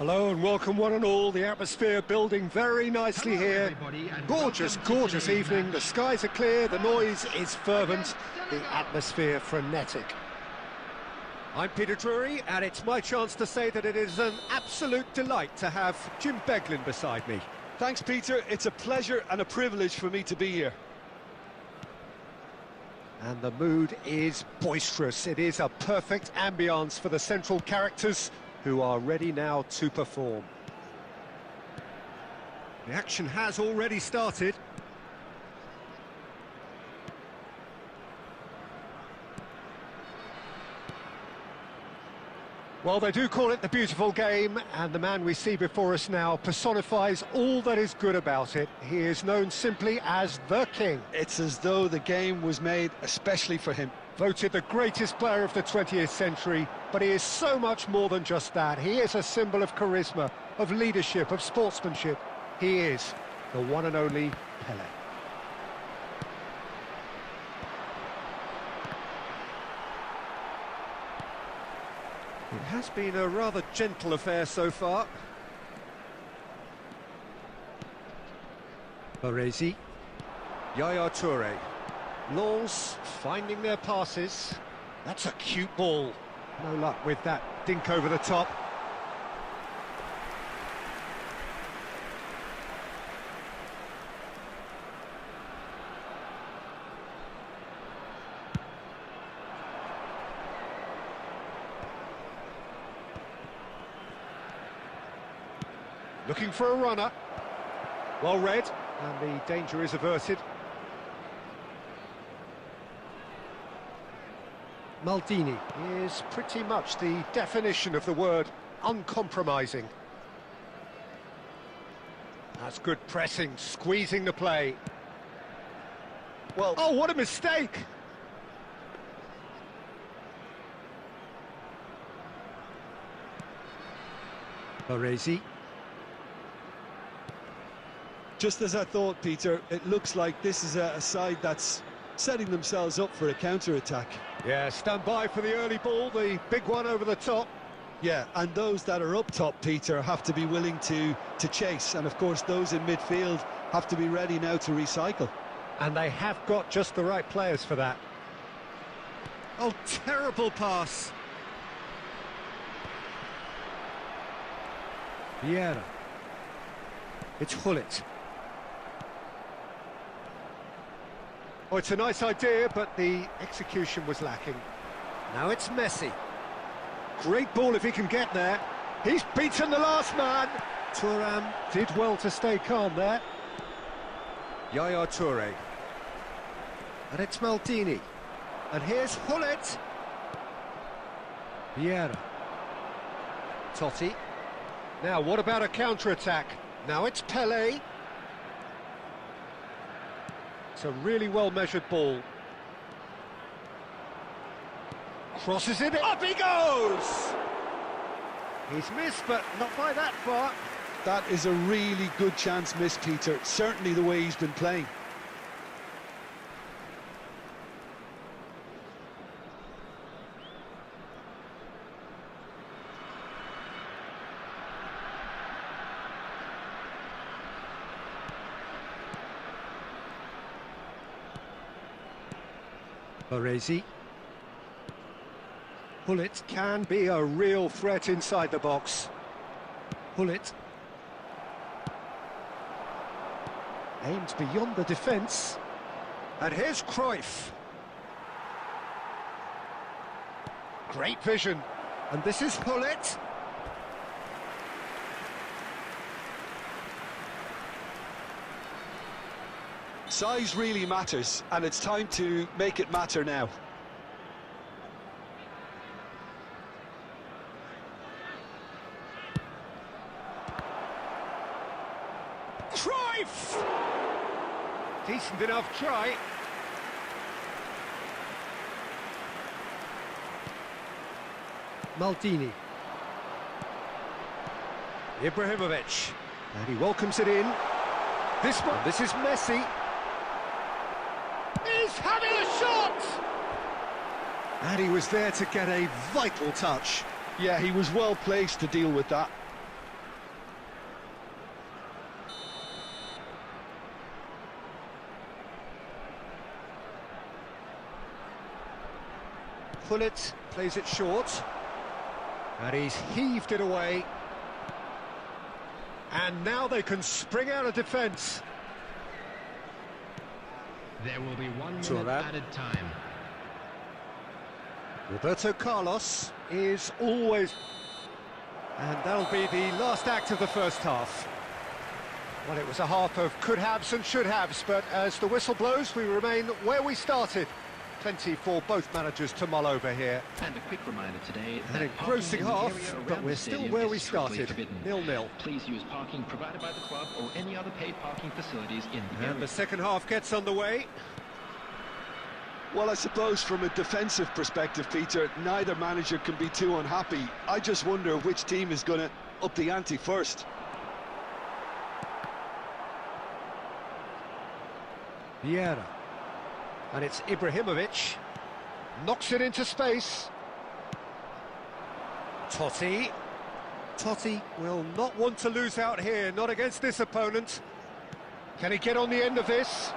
Hello and welcome one and all. The atmosphere building very nicely here. Gorgeous, gorgeous evening. The skies are clear, the noise is fervent, the atmosphere frenetic. I'm Peter Drury, and it's my chance to say that it is an absolute delight to have Jim Beglin beside me. Thanks, Peter. It's a pleasure and a privilege for me to be here. And the mood is boisterous. It is a perfect ambience for the central characters, who are ready now to perform. The action has already started. Well, they do call it the beautiful game, and the man we see before us now personifies all that is good about it. He is known simply as the King. It's as though the game was made especially for him. Voted the greatest player of the 20th century, but he is so much more than just that. He is a symbol of charisma, of leadership, of sportsmanship. He is the one and only Pelé. It has been a rather gentle affair so far. Baresi. Yaya Touré. Lens finding their passes. That's a cute ball. No luck with that dink over the top. Looking for a runner. Well read, and the danger is averted. Maldini is pretty much the definition of the word uncompromising. That's good pressing, squeezing the play. Well, oh, what a mistake! Baresi. Just as I thought, Peter, it looks like this is a side that's setting themselves up for a counter-attack. Yeah, stand by for the early ball, the big one over the top. Yeah, and those that are up top, Peter, have to be willing to chase. And, of course, those in midfield have to be ready now to recycle. And they have got just the right players for that. Oh, terrible pass. Vieira. It's Hullet. Oh, it's a nice idea, but the execution was lacking. Now it's Messi. Great ball if he can get there. He's beaten the last man. Thuram did well to stay calm there. Yaya Toure. And it's Maldini. And here's Hullet. Vieira. Totti. Now, what about a counter-attack? Now it's Pelé. It's a really well-measured ball. Crosses it, up he goes! He's missed, but not by that far. That is a really good chance missed, Peter. Certainly the way he's been playing. Baresi. Hullet can be a real threat inside the box. Hullet. Aimed beyond the defence. And here's Cruyff. Great vision. And this is Hullet. Size really matters, and it's time to make it matter now. Cruyff! Decent enough try. Maldini. Ibrahimovic. And he welcomes it in. This is Messi. He's having a shot! And he was there to get a vital touch. Yeah, he was well placed to deal with that. Hullet plays it short. And he's heaved it away. And now they can spring out of defence. There will be 1 minute added time. Roberto Carlos is always... And that'll be the last act of the first half. Well, it was a half of could-haves and should-haves, but as the whistle blows, we remain where we started. Plenty for both managers to mull over here. And a quick reminder today An engrossing half, but we're still where we started, 0-0. Please use parking provided by the club or any other paid parking facilities in the area. And the second half gets underway. Well, I suppose from a defensive perspective, Peter, neither manager can be too unhappy. I just wonder which team is going to up the ante first. Vieira. And it's Ibrahimovic. Knocks it into space. Totti. Totti will not want to lose out here, not against this opponent. Can he get on the end of this?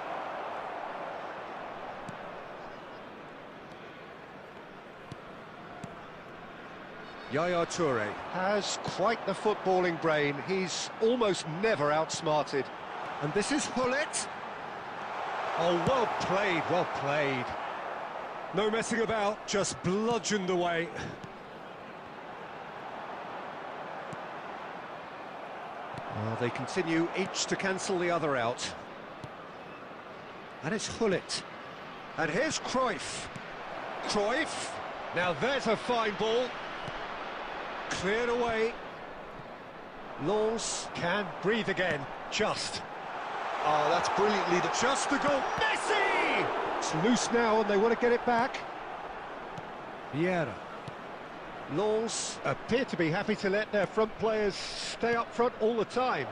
Yaya Toure has quite the footballing brain. He's almost never outsmarted. And this is Hullet. Oh, well played, well played. No messing about, just bludgeoned away. Well, they continue each to cancel the other out. And it's Hullet. And here's Cruyff. Cruyff. Now there's a fine ball. Cleared away. Lens can breathe again, just. Oh, that's brilliantly done. Just the goal. Messi! It's loose now and they want to get it back. Vieira. Lens appear to be happy to let their front players stay up front all the time.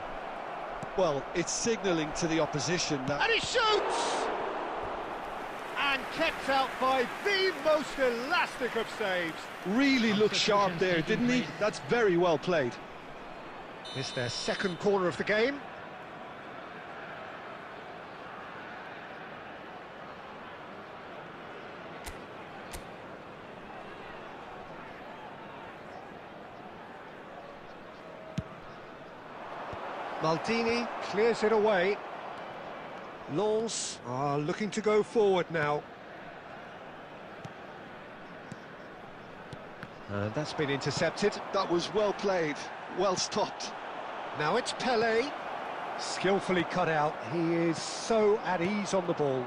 Well, it's signalling to the opposition that... And he shoots! And kept out by the most elastic of saves. Really looked sharp there, didn't he? That's very well played. It's their second corner of the game. Maldini clears it away. Lens are looking to go forward now. And that's been intercepted. That was well played, well stopped. Now it's Pelé. Skillfully cut out. He is so at ease on the ball.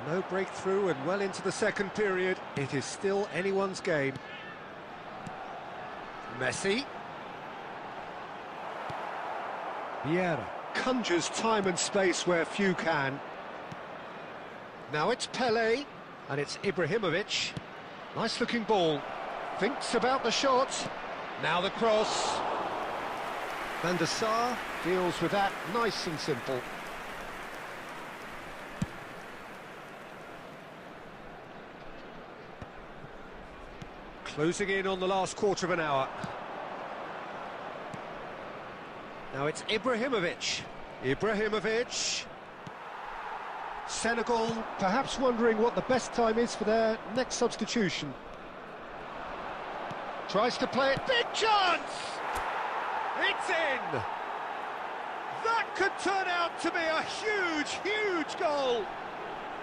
No breakthrough and well into the second period. It is still anyone's game. Messi. Vieira conjures time and space where few can. Now it's Pele, and it's Ibrahimovic. Nice looking ball. Thinks about the shot. Now the cross. Van der Sar deals with that nice and simple. Closing in on the last quarter of an hour. Now it's Ibrahimovic. Ibrahimovic. Senegal perhaps wondering what the best time is for their next substitution. Tries to play it. Big chance! It's in! That could turn out to be a huge, huge goal!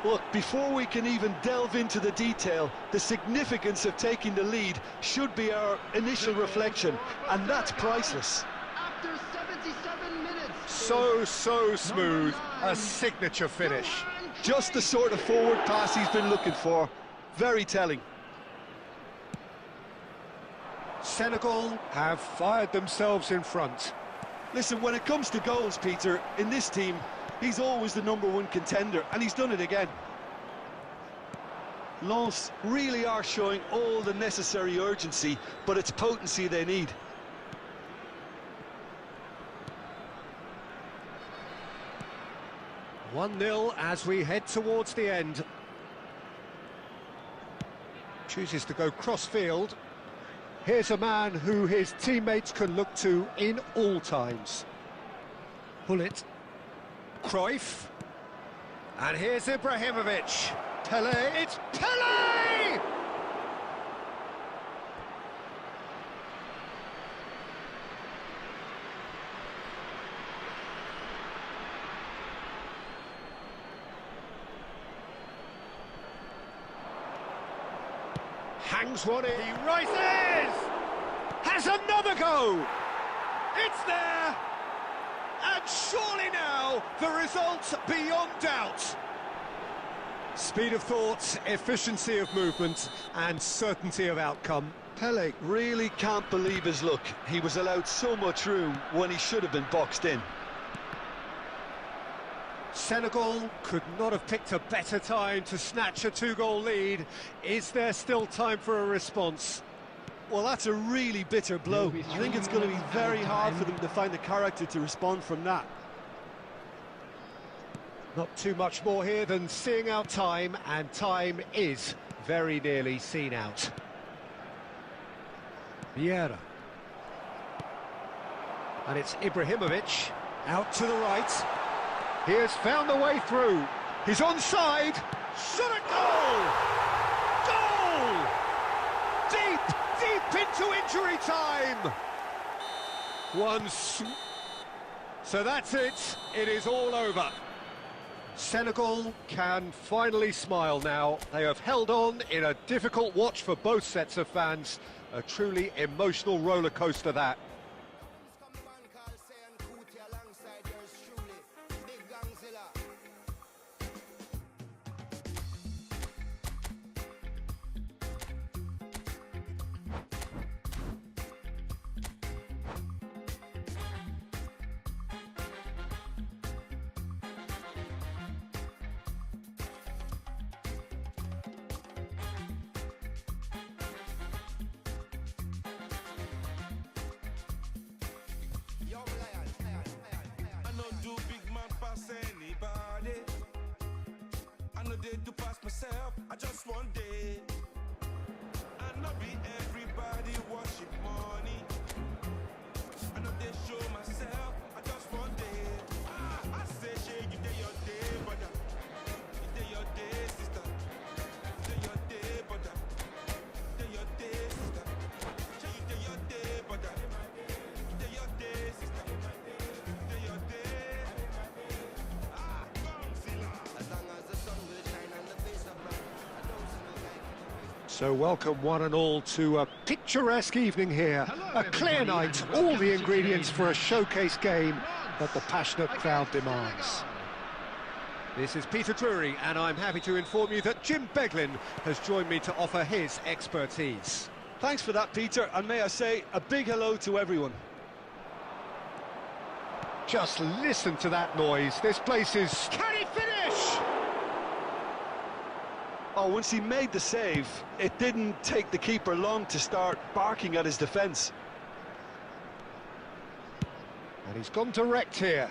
Look, before we can even delve into the detail, the significance of taking the lead should be our initial reflection, and that's priceless. After 77 minutes. So smooth, a signature finish. Just the sort of forward pass he's been looking for. Very telling. Senegal have fired themselves in front. Listen, when it comes to goals, Peter, in this team, he's always the #1 contender, and he's done it again. Lens really are showing all the necessary urgency, but it's potency they need. One-nil as we head towards the end. Chooses to go cross-field. Here's a man who his teammates can look to in all times. Bullet. Cruyff. And here's Ibrahimovic. Pele. It's Pele! Hangs one in. He rises! Has another go! It's there! And surely now, the result's beyond doubt. Speed of thought, efficiency of movement, and certainty of outcome. Pele really can't believe his luck. He was allowed so much room when he should have been boxed in. Senegal could not have picked a better time to snatch a two-goal lead. Is there still time for a response? Well, that's a really bitter blow. I think it's going to be very hard for them to find the character to respond from that. Not too much more here than seeing out time, and time is very nearly seen out. Vieira. And it's Ibrahimovic, out to the right. He has found the way through. He's onside. Shot a goal! Goal! Deep into injury time. So that's it. It is all over. Senegal can finally smile now. They have held on in a difficult watch for both sets of fans. A truly emotional roller coaster that. To pass myself, I just one day. I know be everybody worship money. I know they show myself, I just one day. I say, shey, you day your day, brother. You day your day, sister. You day your day, brother. You day your day, sister. Shey, you day your day, brother. You day your day, sister. You day your day. Come, Sila. As long as the sun will shine on the face of man, I don't see no light. So welcome one and all to a picturesque evening here. A clear night, all the ingredients for a showcase game. that the passionate crowd demands. This is Peter Drury, and I'm happy to inform you that Jim Beglin has joined me to offer his expertise. Thanks for that, Peter, and may I say a big hello to everyone. Just listen to that noise. This place is... Can he finish? Oh, once he made the save, it didn't take the keeper long to start barking at his defence. And he's gone direct here.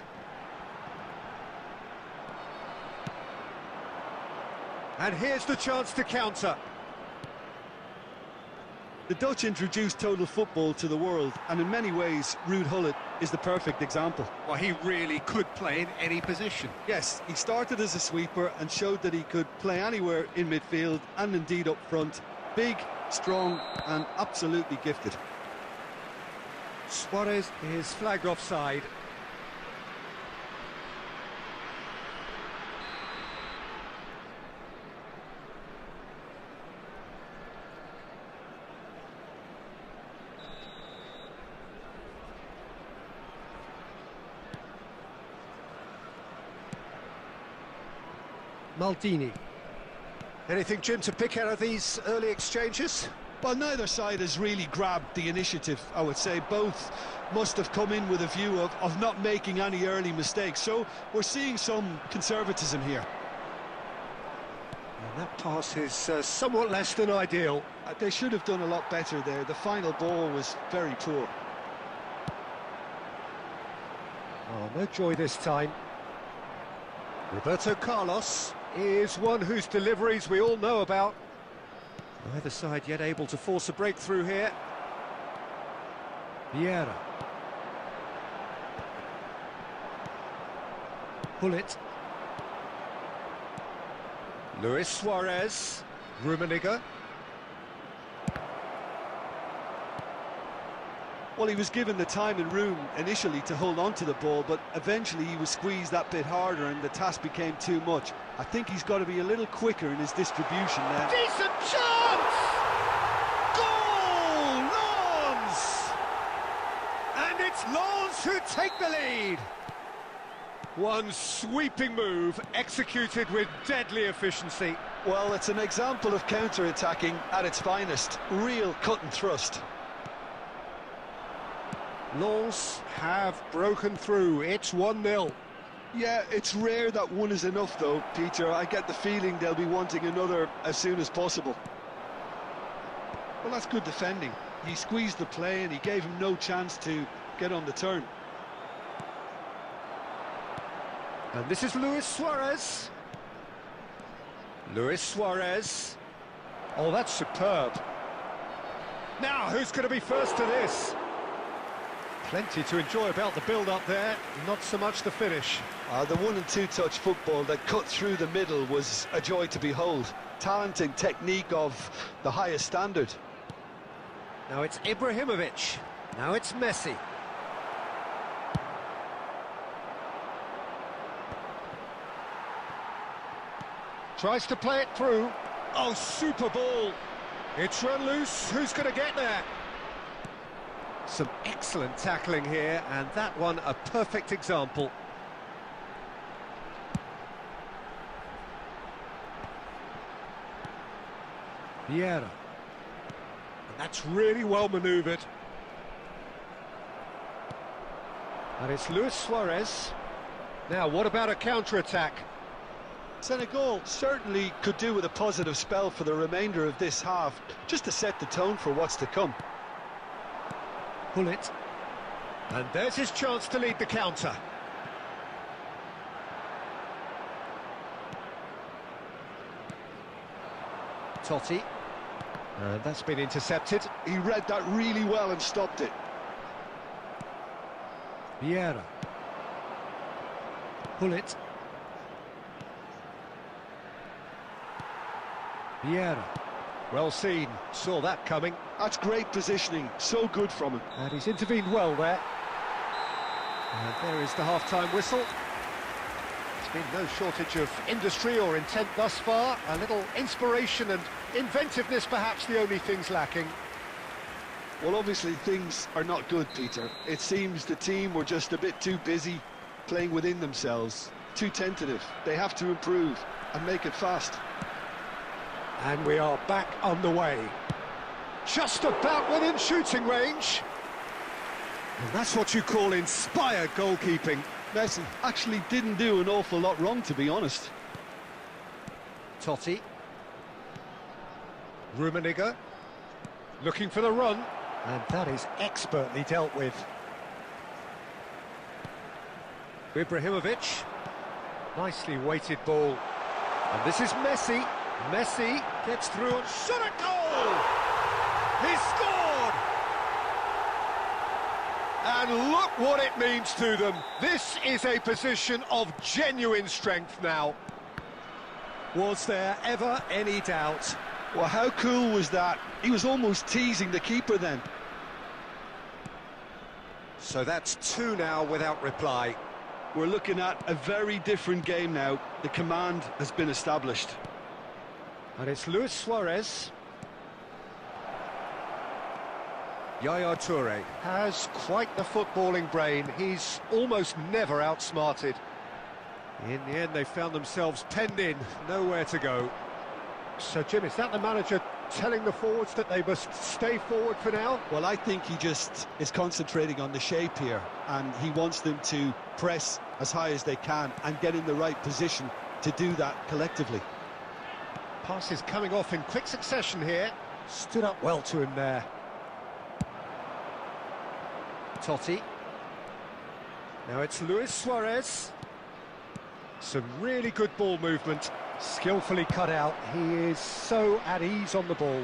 And here's the chance to counter. The Dutch introduced total football to the world, and in many ways, Ruud Gullit is the perfect example. Well, he really could play in any position. Yes, he started as a sweeper and showed that he could play anywhere in midfield and indeed up front. Big, strong and absolutely gifted. Suarez is flagged offside. Maldini. Anything, Jim, to pick out of these early exchanges? Well, neither side has really grabbed the initiative, I would say. Both must have come in with a view of not making any early mistakes. So we're seeing some conservatism here. And that pass is somewhat less than ideal. They should have done a lot better there. The final ball was very poor. Oh, no joy this time. Roberto Carlos is one whose deliveries we all know about. Neither side yet able to force a breakthrough here. Vieira. Gullit. Luis Suarez. Rummenigge. Well, he was given the time and room initially to hold on to the ball, but eventually he was squeezed that bit harder and the task became too much. I think he's got to be a little quicker in his distribution now. Decent chance! Goal! Lens! And it's Lens who take the lead. One sweeping move executed with deadly efficiency. Well, it's an example of counter-attacking at its finest. Real cut and thrust. Lens have broken through. It's 1-0. Yeah, it's rare that one is enough, though, Peter. I get the feeling they'll be wanting another as soon as possible. Well, that's good defending. He squeezed the play and he gave him no chance to get on the turn. And this is Luis Suarez. Luis Suarez. Oh, that's superb. Now, who's going to be first to this? Plenty to enjoy about the build-up there, not so much the finish. The 1- and 2-touch football that cut through the middle was a joy to behold. Talent and technique of the highest standard. Now it's Ibrahimovic. Now it's Messi. Tries to play it through. Oh, super ball. It's run loose. Who's going to get there? Some excellent tackling here, and that one a perfect example. Vieira. And that's really well manoeuvred. And it's Luis Suarez. Now, what about a counter-attack? Senegal certainly could do with a positive spell for the remainder of this half, just to set the tone for what's to come. Gullit. And there's his chance to lead the counter. Totti. And that's been intercepted. He read that really well and stopped it. Vieira. Gullit. Vieira. Well seen, saw that coming. That's great positioning, so good from him. And he's intervened well there. And there is the half-time whistle. There's been no shortage of industry or intent thus far. A little inspiration and inventiveness, perhaps the only things lacking. Well, obviously things are not good, Peter. It seems the team were just a bit too busy playing within themselves. Too tentative. They have to improve and make it fast. And we are back on the way. Just about within shooting range. And that's what you call inspired goalkeeping. Messi actually didn't do an awful lot wrong, to be honest. Totti. Rummenigge. Looking for the run. And that is expertly dealt with. Ibrahimovic. Nicely weighted ball. And this is Messi. Messi gets through and shot a goal! He scored! And look what it means to them. This is a position of genuine strength now. Was there ever any doubt? Well, how cool was that? He was almost teasing the keeper then. So that's 2 now without reply. We're looking at a very different game now. The command has been established. And it's Luis Suarez. Yaya Toure has quite the footballing brain. He's almost never outsmarted. In the end, they found themselves penned in, nowhere to go. So, Jim, is that the manager telling the forwards that they must stay forward for now? Well, I think he just is concentrating on the shape here, and he wants them to press as high as they can and get in the right position to do that collectively. Passes coming off in quick succession here. Stood up well to him there. Totti. Now it's Luis Suarez. Some really good ball movement. Skillfully cut out. He is so at ease on the ball.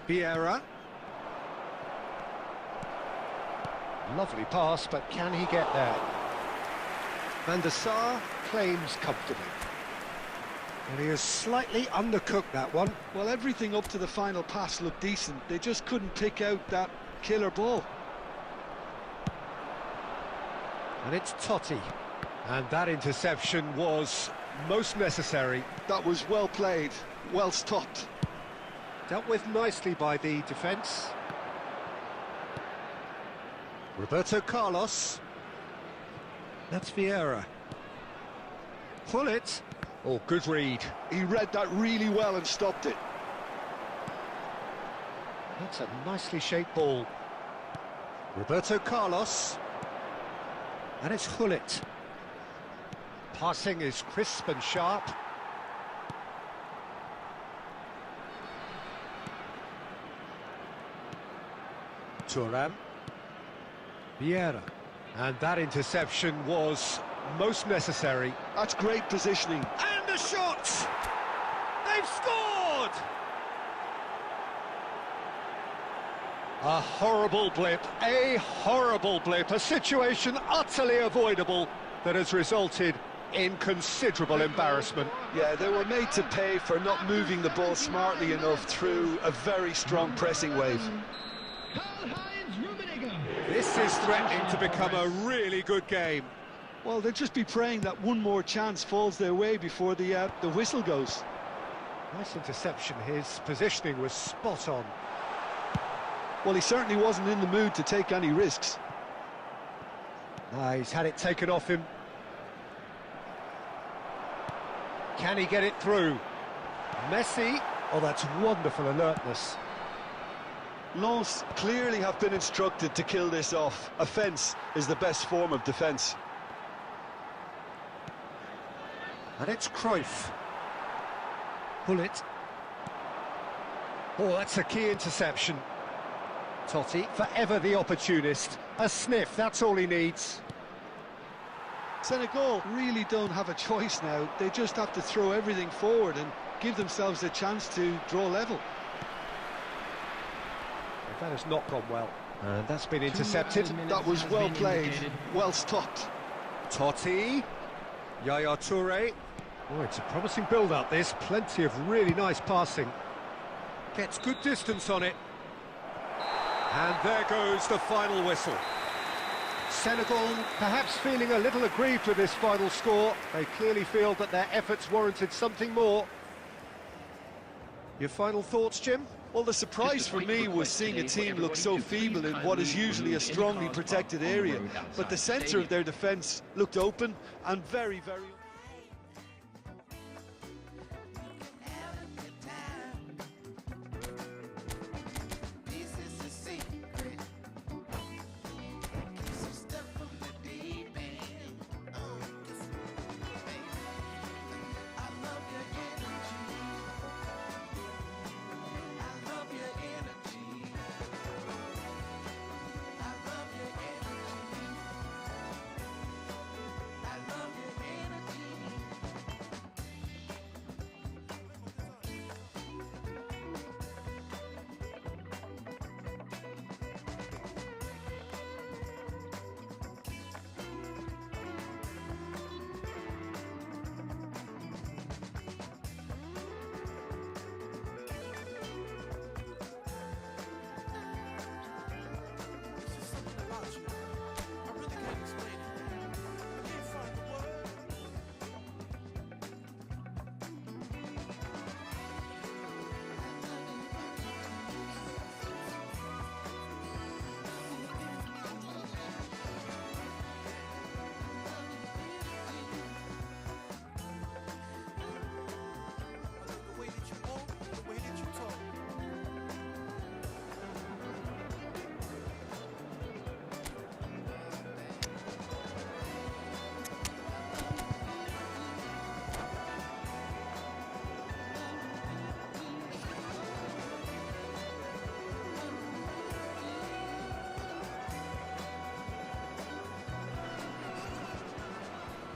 Vieira. Lovely pass, but can he get there? Van der Sar claims comfortably. And he has slightly undercooked that one. Well, everything up to the final pass looked decent. They just couldn't pick out that killer ball. And it's Totti. And that interception was most necessary. That was well played, well stopped. Dealt with nicely by the defence. Roberto Carlos. That's Vieira. Pull it. Oh, good read. He read that really well and stopped it. That's a nicely shaped ball. Roberto Carlos. And it's Hullet. Passing is crisp and sharp. Thuram. Vieira. And that interception was most necessary. That's great positioning. And a shot! They've scored! A horrible blip, a situation utterly avoidable that has resulted in considerable embarrassment. Yeah, they were made to pay for not moving the ball smartly enough through a very strong pressing wave. This is threatening to become a really good game. Well, they'll just be praying that one more chance falls their way before the whistle goes. Nice interception, his positioning was spot on. Well, he certainly wasn't in the mood to take any risks. He's had it taken off him. Can he get it through? Messi. Oh, that's wonderful alertness. Lens clearly have been instructed to kill this off. Offence is the best form of defence. And it's Cruyff. Pull it. Oh, that's a key interception. Totti, forever the opportunist. A sniff, that's all he needs. Senegal really don't have a choice now. They just have to throw everything forward and give themselves a chance to draw level. That has not gone well. And that's been intercepted. That was well played, well stopped. Totti. Yaya Toure. Oh, it's a promising build-up, this. Plenty of really nice passing. Gets good distance on it. And there goes the final whistle. Senegal perhaps feeling a little aggrieved with this final score. They clearly feel that their efforts warranted something more. Your final thoughts, Jim? Well, the surprise for me was seeing a team look so feeble in what is usually a strongly protected area. But the centre of their defence looked open and very, very...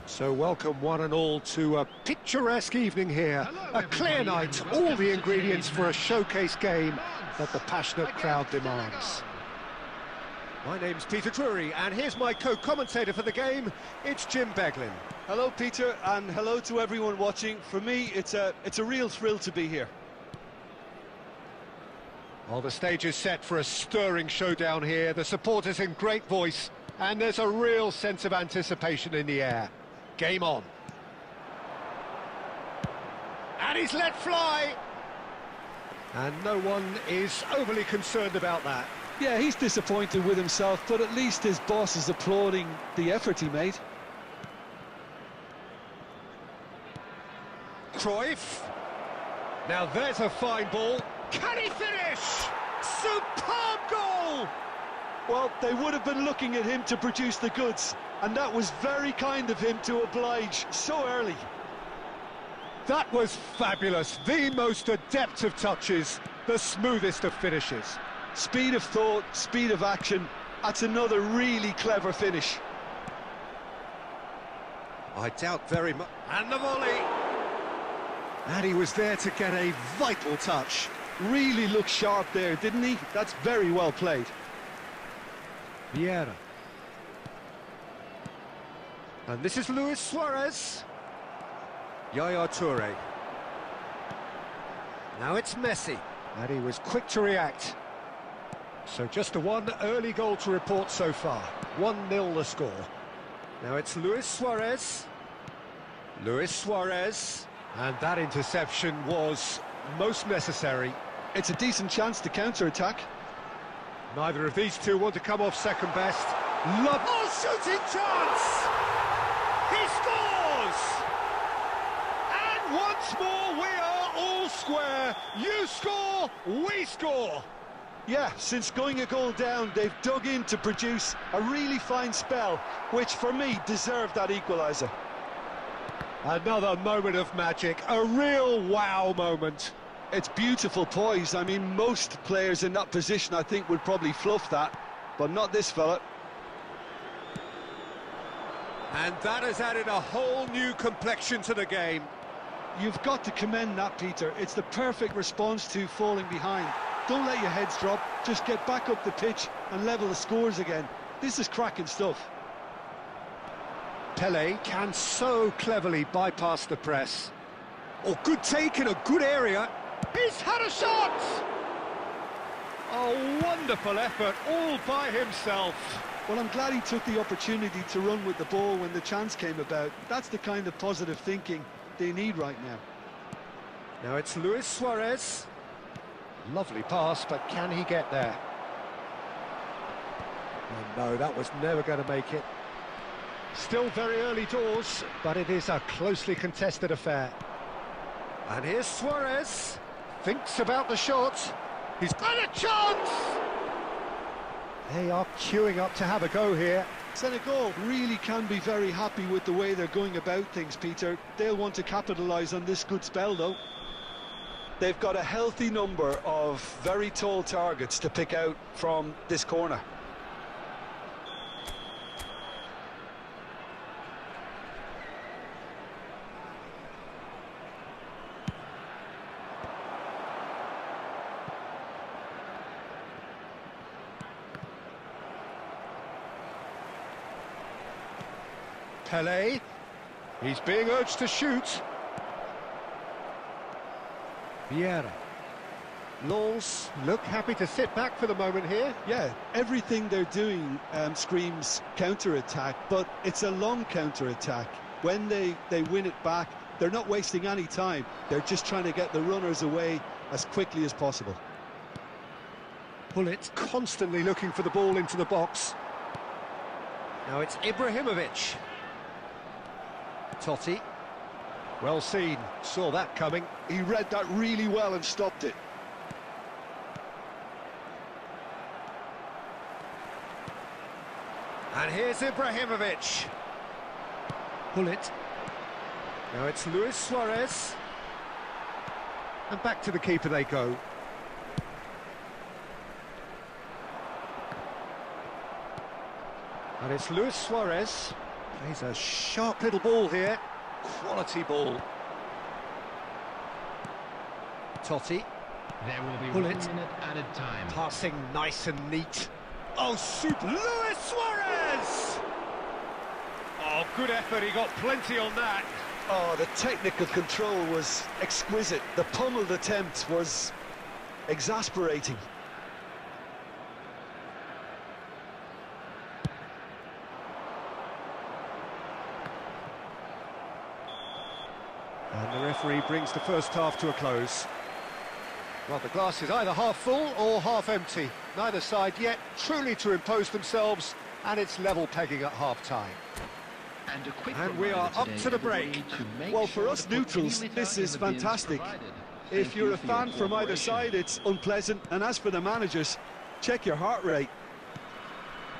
So welcome one and all to a picturesque evening here. A clear night, all the ingredients for a showcase game that the passionate crowd demands. My name's Peter Drury, and here's my co-commentator for the game, it's Jim Beglin. Hello, Peter, and hello to everyone watching. For me, it's a real thrill to be here. Well, the stage is set for a stirring showdown here. The supporters in great voice, and there's a real sense of anticipation in the air. Game on. And he's let fly. And no one is overly concerned about that. Yeah, he's disappointed with himself, but at least his boss is applauding the effort he made. Cruyff. Now there's a fine ball. Can he finish? Superb goal! Well, they would have been looking at him to produce the goods, and that was very kind of him to oblige so early. That was fabulous. The most adept of touches, the smoothest of finishes. Speed of thought, speed of action. That's another really clever finish. I doubt very much. And the volley. And he was there to get a vital touch. Really looked sharp there, didn't he? That's very well played. Vieira. And this is Luis Suarez. Yaya Toure. Now it's Messi. And he was quick to react. So just the one early goal to report so far. 1-0 the score. Now it's Luis Suarez. Luis Suarez. And that interception was most necessary. It's a decent chance to counter-attack. Neither of these two want to come off second best. Oh, shooting chance! He scores! And once more we are all square. You score, we score. Yeah, since going a goal down, they've dug in to produce a really fine spell, which for me deserved that equaliser. Another moment of magic, a real wow moment. It's beautiful poise. I mean, most players in that position, I think, would probably fluff that, but not this fella. And that has added a whole new complexion to the game. You've got to commend that, Peter. It's the perfect response to falling behind. Don't let your heads drop, just get back up the pitch and level the scores again. This is cracking stuff. Pele can so cleverly bypass the press. Oh, good take in a good area. He's had a shot! A wonderful effort all by himself. Well, I'm glad he took the opportunity to run with the ball when the chance came about. That's the kind of positive thinking they need right now. Now it's Luis Suarez. Lovely pass, but can he get there? Oh, no, that was never going to make it. Still very early doors, but it is a closely contested affair. And here's Suarez. Thinks about the shot. He's got a chance! They are queuing up to have a go here. Senegal really can be very happy with the way they're going about things, Peter. They'll want to capitalise on this good spell, though. They've got a healthy number of very tall targets to pick out from this corner. Pelé, he's being urged to shoot. Vieira. Lens look happy to sit back for the moment here. Yeah, everything they're doing screams counter-attack, but it's a long counter-attack. When they win it back, they're not wasting any time. They're just trying to get the runners away as quickly as possible. Bullet constantly looking for the ball into the box. Now it's Ibrahimovic. Totti. Well seen, saw that coming. He read that really well and stopped it. And here's Ibrahimovic. Bullet. Now it's Luis Suarez. And back to the keeper they go. And it's Luis Suarez. Plays a sharp little ball here. Quality ball. Totti. There will be Bullet. 1 minute added time. Passing nice and neat. Oh, super! Luis Suarez! Oh, good effort. He got plenty on that. Oh, the technical control was exquisite. The pummeled attempt was exasperating. And the referee brings the first half to a close. Well, the glass is either half full or half empty. Neither side yet truly to impose themselves, and it's level pegging at half-time. And we are up to the break. Well, for us neutrals, this is fantastic. If you're a fan from either side, it's unpleasant. And as for the managers, check your heart rate.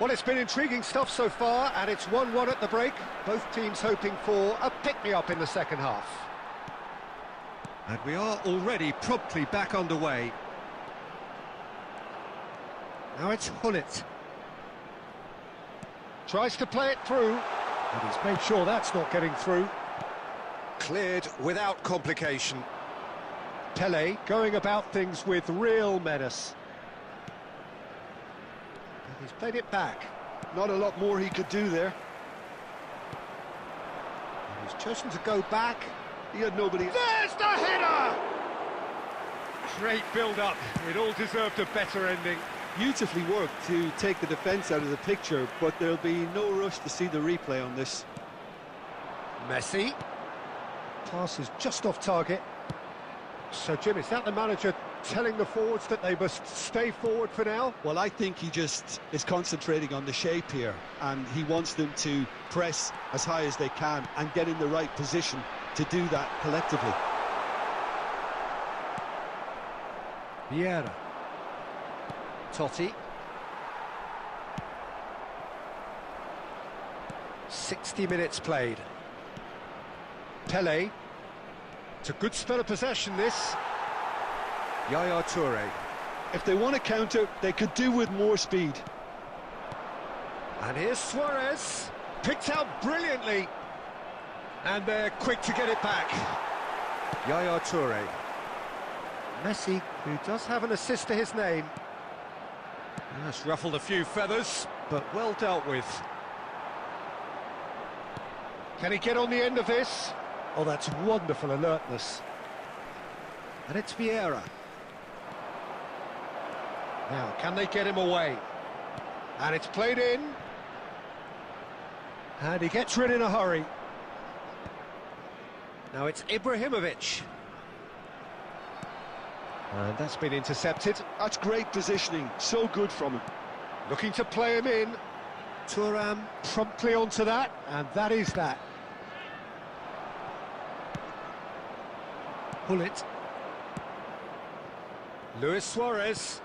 Well, it's been intriguing stuff so far, and it's 1-1 at the break. Both teams hoping for a pick-me-up in the second half. And we are already promptly back underway. Now it's Hullet. Tries to play it through, and he's made sure that's not getting through. Cleared without complication. Pelé going about things with real menace. And he's played it back. Not a lot more he could do there. And he's chosen to go back. He had nobody. There's the header! Great build-up. It all deserved a better ending. Beautifully worked to take the defence out of the picture, but there'll be no rush to see the replay on this. Messi. Pass is just off target. So, Jim, is that the manager telling the forwards that they must stay forward for now? Well, I think he just is concentrating on the shape here, and he wants them to press as high as they can and get in the right position to do that collectively. Vieira. Totti. 60 minutes played. Pelé. It's a good spell of possession, this. Yaya Touré. If they want to counter, they could do with more speed. And here's Suarez. Picked out brilliantly. And they're quick to get it back. Yaya Touré. Messi, who does have an assist to his name. That's ruffled a few feathers, but well dealt with. Can he get on the end of this? Oh, that's wonderful alertness. And it's Vieira. Now, can they get him away? And it's played in. And he gets rid in a hurry. Now it's Ibrahimovic. And that's been intercepted. That's great positioning, so good from him. Looking to play him in. Thuram promptly onto that, and that is that. Pull it. Luis Suarez.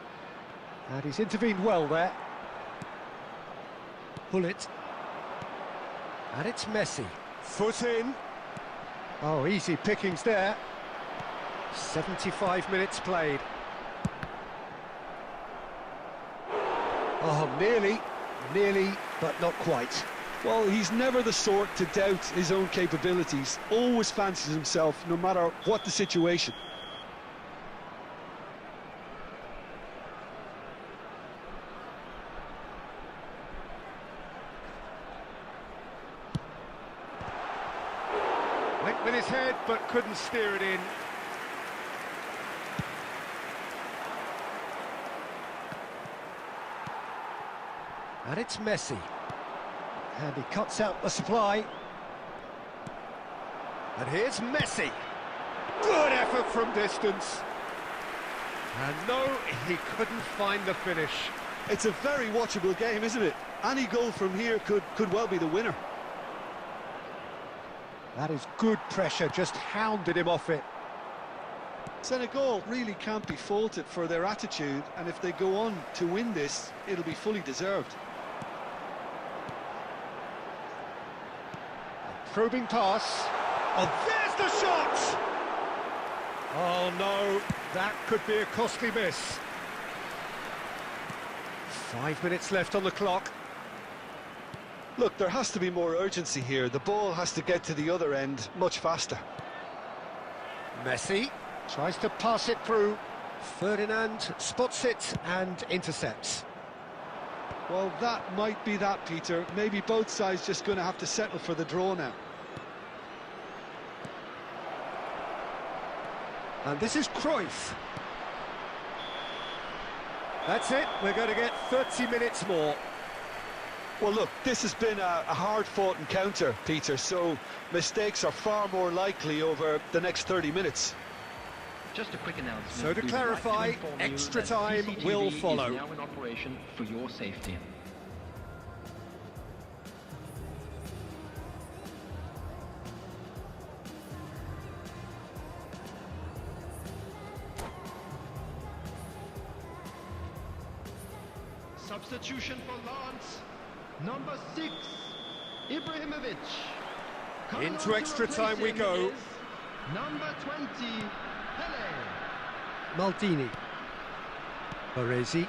And he's intervened well there. Pull it. And it's Messi. Foot in. Oh, easy pickings there. 75 minutes played. Oh, nearly, but not quite. Well, he's never the sort to doubt his own capabilities. Always fancies himself, no matter what the situation. Went with his head, but couldn't steer it in. And it's Messi. And he cuts out the supply. And here's Messi. Good effort from distance. And no, he couldn't find the finish. It's a very watchable game, isn't it? Any goal from here could well be the winner. That is good pressure, just hounded him off it. Senegal really can't be faulted for their attitude, and if they go on to win this, it'll be fully deserved. Probing pass. Oh, there's the shot! Oh no, that could be a costly miss. 5 minutes left on the clock. Look, there has to be more urgency here. The ball has to get to the other end much faster. Messi tries to pass it through. Ferdinand spots it and intercepts. Well, that might be that, Peter. Maybe both sides just going to have to settle for the draw now. And this is Cruyff. That's it, we're going to get 30 minutes more. Well, look, this has been a hard-fought encounter, Peter, so mistakes are far more likely over the next 30 minutes. Just a quick announcement. So to clarify, extra time will follow. Is now in operation for your safety. Substitution for Lance. Number 6, Ibrahimovic. Coming on Into to extra replace time we him go. is Number 20, Pele. Maldini. Baresi.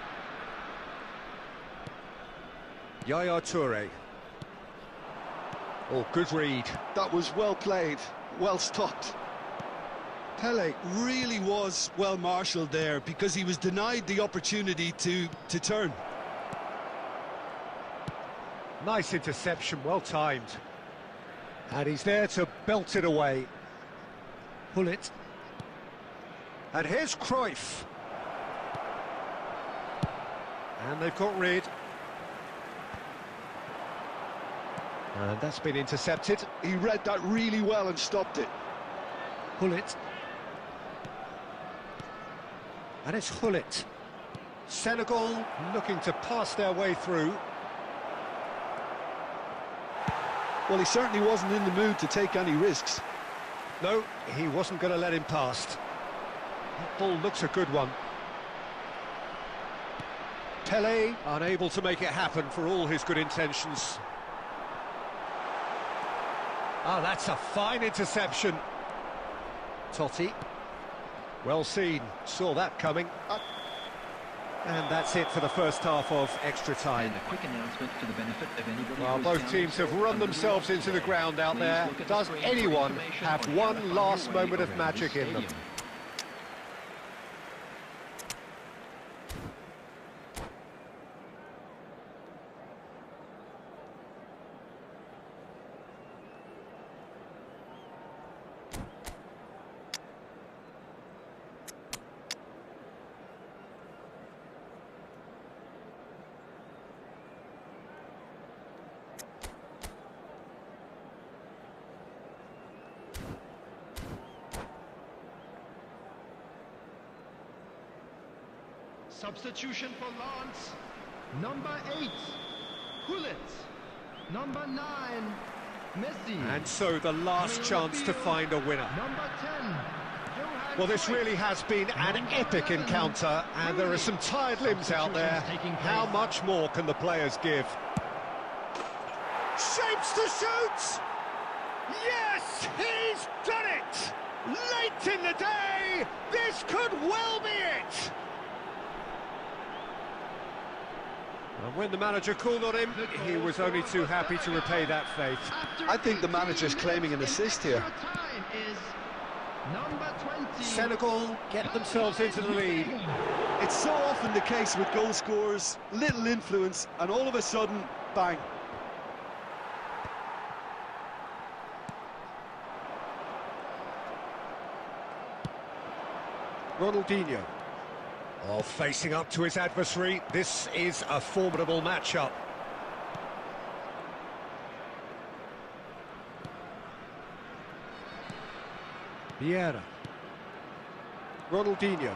Yaya Toure. Oh, good read. That was well played, well stopped. Pele really was well marshalled there because he was denied the opportunity to turn. Nice interception, well timed. And he's there to belt it away. Pull it. And here's Cruyff. And they've got rid. And that's been intercepted. He read that really well and stopped it. Pull it. And it's Hullet. Senegal looking to pass their way through. Well, he certainly wasn't in the mood to take any risks. No, he wasn't going to let him past. That ball looks a good one. Pele unable to make it happen for all his good intentions. Oh, that's a fine interception. Totti. Well seen, saw that coming. And that's it for the first half of extra time. And a quick announcement for the benefit of anybody. Well, who's both found teams have themselves run under themselves the into the today. ground out Please there. look at the Does screen for anyone information have on one how to find last your way moment of around magic the in them? stadium. Substitution for Lance. Number 8, Gullit. Number 9, Messi. And so the last chance to find a winner. Number 10, Johan Well, this Cruyff. really has been an epic encounter, and there are some tired limbs out there. How much more can the players give? Shapes to shoot! Yes, he's done it! Late in the day, this could well be it! And when the manager called on him, he was only too happy to repay that faith. I think the manager's claiming an assist here. Time is number 20. Senegal get themselves into the lead. It's so often the case with goal scorers, little influence, and all of a sudden, bang. Ronaldinho. Oh, facing up to his adversary. This is a formidable matchup. Vieira. Ronaldinho.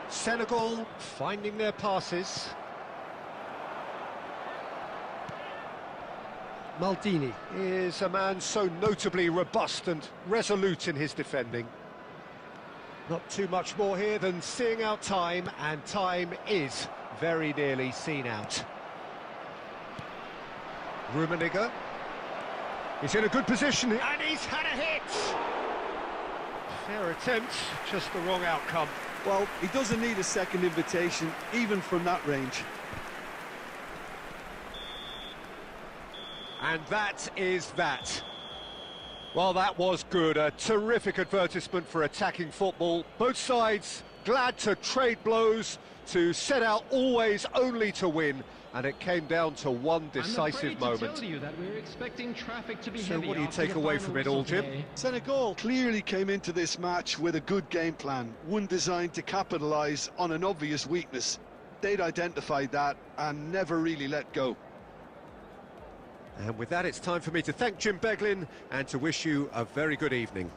Senegal finding their passes. Maldini is a man so notably robust and resolute in his defending. Not too much more here than seeing out time, and time is very nearly seen out. Rummenigge. He's in a good position, and he's had a hit! Fair attempt, just the wrong outcome. Well, he doesn't need a second invitation, even from that range. And that is that. Well, that was good. A terrific advertisement for attacking football. Both sides glad to trade blows, to set out always only to win. And it came down to one decisive moment. Tell you that we're expecting traffic to be So heavy what do you after take the away final from it whistle all, Jim? today. Senegal clearly came into this match with a good game plan, one designed to capitalise on an obvious weakness. They'd identified that and never really let go. And with that, it's time for me to thank Jim Beglin and to wish you a very good evening.